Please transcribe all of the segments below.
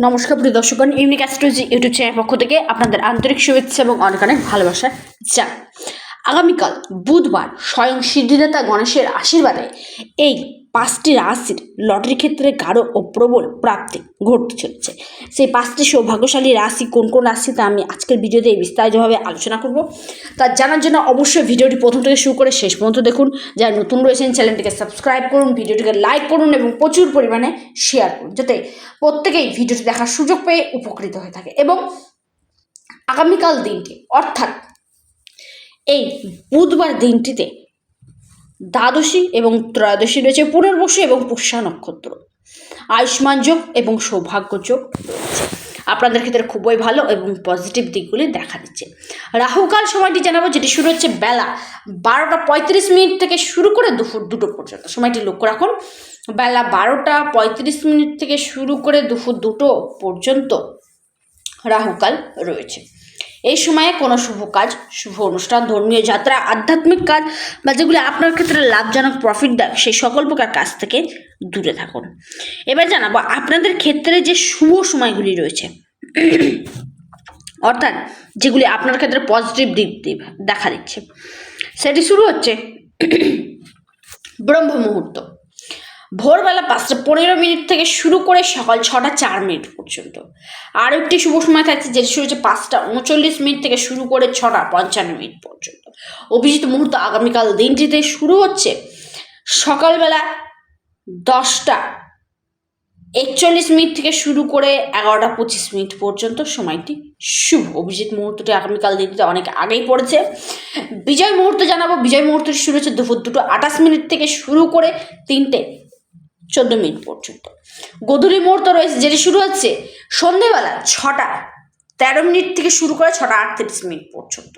নমস্কার প্রিয় দর্শকগণ, unique astrology YouTube চ্যানেলের পক্ষ থেকে আপনাদের আন্তরিক শুভেচ্ছা এবং অনেক অনেক ভালোবাসা চাই। আগামীকাল বুধবার স্বয়ং সিদ্ধিদাতা গণেশের আশীর্বাদে এই 5টি রাশির লটারি ক্ষেত্রে গাঢ় ও প্রবল প্রাপ্তি ঘটতে চলেছে। সেই 5টি সৌভাগ্যশালী রাশি কোন কোন রাশি তা আমি আজকের ভিডিওতে বিস্তারিতভাবে আলোচনা করব। তা জানার জন্য অবশ্যই ভিডিওটি প্রথম থেকে শুরু করে শেষ পর্যন্ত দেখুন। যারা নতুন রয়েছেন চ্যানেলটিকে সাবস্ক্রাইব করুন, ভিডিওটিকে লাইক করুন এবং প্রচুর পরিমাণে শেয়ার করুন, যাতে প্রত্যেকেই ভিডিওটি দেখার সুযোগ পেয়ে উপকৃত হয়ে থাকে। এবং আগামীকাল দিনটি অর্থাৎ এই বুধবার দিনটিতে দ্বাদশী এবং ত্রয়োদশী রয়েছে পুনর্বসু এবং পুষ্যা নক্ষত্র, আয়ুষ্মান যোগ এবং সৌভাগ্য যোগ রয়েছে। আপনাদের ক্ষেত্রে খুবই ভালো এবং পজিটিভ দিকগুলি দেখা দিচ্ছে। রাহুকাল সময়টি জানাবো, যেটি শুরু হচ্ছে বেলা 12টা 35 থেকে শুরু করে দুপুর 2টো পর্যন্ত। সময়টি লক্ষ্য রাখুন, বেলা 12টা 35 থেকে শুরু করে দুপুর 2টো পর্যন্ত রাহুকাল রয়েছে। এই সময়ে কোনো শুভ কাজ, শুভ অনুষ্ঠান, ধর্মীয় যাত্রা, আধ্যাত্মিক কাজ বা যেগুলি আপনার ক্ষেত্রে লাভজনক প্রফিট দেয় সেই সকল প্রকার কাজ থেকে দূরে থাকুন। এবার জানাবো আপনাদের ক্ষেত্রে যে শুভ সময়গুলি রয়েছে, অর্থাৎ যেগুলি আপনার ক্ষেত্রে পজিটিভ দিক দেখা দিচ্ছে, সেটি শুরু হচ্ছে ব্রহ্ম মুহূর্ত ভোরবেলা 5টা 15 থেকে শুরু করে সকাল 6টা 4 পর্যন্ত। আরও একটি শুভ সময় থাকছে, যেটি শুরু হচ্ছে 5টা 39 থেকে শুরু করে 6টা 55 পর্যন্ত। অভিজিৎ মুহূর্ত আগামীকাল দিনটিতে শুরু হচ্ছে সকালবেলা 10টা 41 থেকে শুরু করে 11টা 25 পর্যন্ত। সময়টি শুভ। অভিজিৎ মুহূর্তটি আগামীকাল দিনটিতে অনেক আগেই পড়েছে। বিজয় মুহূর্ত জানাবো, বিজয় মুহূর্তটি শুরু হচ্ছে দুপুর 2টা 28 থেকে শুরু করে 3টে 14 পর্যন্ত। গোধূলি মুহূর্ত রয়েছে, যেটি শুরু হচ্ছে সন্ধেবেলা 6টা 13 থেকে শুরু করে 6টা 38 পর্যন্ত।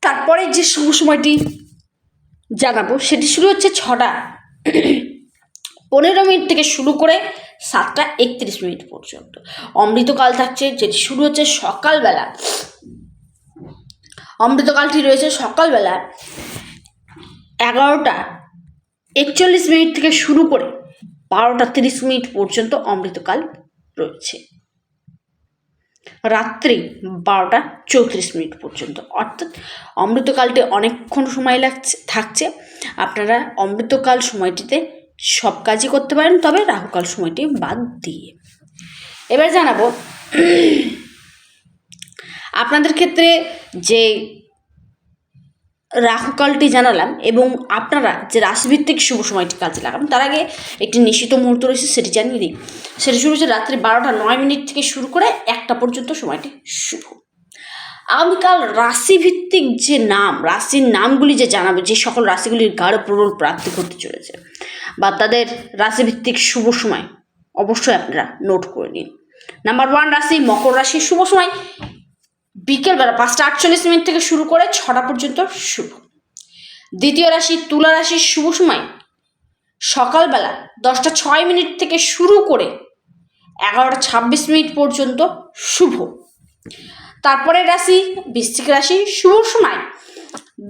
তারপরে যে শুভ সময়টি জানাবো সেটি শুরু হচ্ছে 6টা 15 থেকে শুরু করে 7টা 31 পর্যন্ত। অমৃতকাল থাকছে, যেটি শুরু হচ্ছে সকালবেলা, অমৃতকালটি রয়েছে সকালবেলা 11টা 41 থেকে শুরু করে 12টা 30 পর্যন্ত অমৃতকাল রয়েছে। রাত্রি 12টা 34 পর্যন্ত, অর্থাৎ অমৃতকালটি অনেকক্ষণ সময় থাকছে। আপনারা অমৃতকাল সময়টিতে সব কাজই করতে পারেন, তবে রাহুকাল সময়টি বাদ দিয়ে। এবার জানাবো আপনাদের ক্ষেত্রে যে রাহুকালটি জানালাম এবং আপনারা যে রাশিভিত্তিক শুভ সময়টি কাজে লাগান, তার আগে একটি নিশ্চিত মুহূর্ত রয়েছে, সেটি জানিয়ে দিই। সেটি শুরু হচ্ছে রাত্রি 12টা 9 থেকে শুরু করে 1টা পর্যন্ত। সময়টি শুভ। আগামীকাল রাশিভিত্তিক যে রাশির নামগুলি যে জানাবো, যে সকল রাশিগুলির গাঢ় প্রবল প্রাপ্তি ঘটতে চলেছে বা তাদের রাশিভিত্তিক শুভ সময় অবশ্যই আপনারা নোট করে নিন। নাম্বার 1 রাশি মকর রাশির শুভ সময় বিকেলবেলা 5টা 48 থেকে শুরু করে 6টা পর্যন্ত শুভ। দ্বিতীয় রাশি তুলা রাশির শুভ সময় সকালবেলা 10টা 6 থেকে শুরু করে 11টা 26 পর্যন্ত শুভ। তারপরে রাশি বৃশ্চিক রাশি শুভ সময়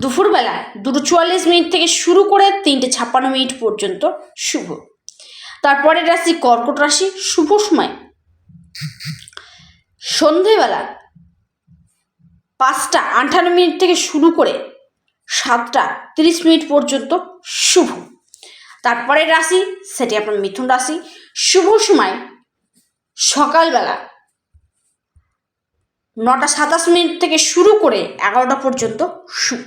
দুপুরবেলা 2টা 44 থেকে শুরু করে 3টে 56 পর্যন্ত শুভ। তারপরে রাশি কর্কট রাশি শুভ সময় সন্ধেবেলা 5টা 58 থেকে শুরু করে 7টা 30 পর্যন্ত শুভ। তারপরে রাশি সেটি আপনার মিথুন রাশি শুভ সময় সকালবেলা 9টা 27 থেকে শুরু করে 11টা পর্যন্ত শুভ।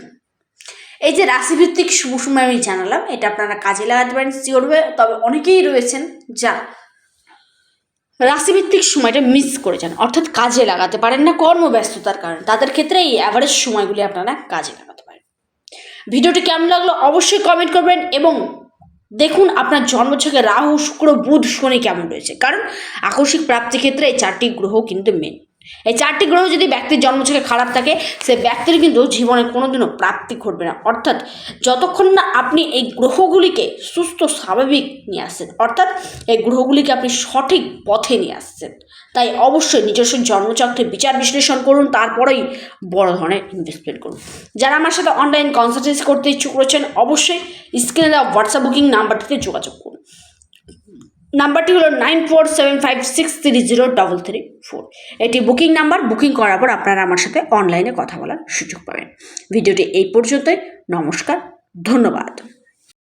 এই যে রাশিভিত্তিক শুভ সময় আমি জানালাম, এটা আপনারা কাজে লাগাতে পারেন শিওর হয়ে। তবে অনেকেই রয়েছেন যা রাশিভিত্তিক সময়টা মিস করে যান, অর্থাৎ কাজে লাগাতে পারেন না কর্মব্যস্ততার কারণে। তাদের ক্ষেত্রে এই অ্যাভারেজ সময়গুলি আপনারা কাজে লাগাতে পারেন। ভিডিওটি কেমন লাগলো অবশ্যই কমেন্ট করবেন এবং দেখুন আপনার জন্মছকে রাহু, শুক্র, বুধ, শনি কেমন রয়েছে, কারণ আকস্মিক প্রাপ্তির ক্ষেত্রে এই 4টি গ্রহ কিন্তু মেন। এই 4টি গ্রহ যদি ব্যক্তির জন্মছকে খারাপ থাকে, সে ব্যক্তির কিন্তু জীবনে কোনোদিনও প্রাপ্তি ঘটবে না। অর্থাৎ যতক্ষণ না আপনি এই গ্রহগুলিকে সুস্থ স্বাভাবিক নিয়ে আসছেন, অর্থাৎ এই গ্রহগুলিকে আপনি সঠিক পথে নিয়ে আসছেন। তাই অবশ্যই নিজস্ব জন্মচক্রে বিচার বিশ্লেষণ করুন, তারপরেই বড় ধরনের ইনভেস্টমেন্ট করুন। যারা আমার সাথে অনলাইন কনসালটেন্সি করতে ইচ্ছুক রয়েছেন, অবশ্যই স্ক্রিনে দেওয়া হোয়াটসঅ্যাপ বুকিং নাম্বারটিতে যোগাযোগ করুন। নাম্বারটি হলো 9475630334। এটি বুকিং নাম্বার। বুকিং করার পর আপনারা আমার সাথে অনলাইনে কথা বলার সুযোগ পাবেন। ভিডিওটি এই পর্যন্তই। নমস্কার, ধন্যবাদ।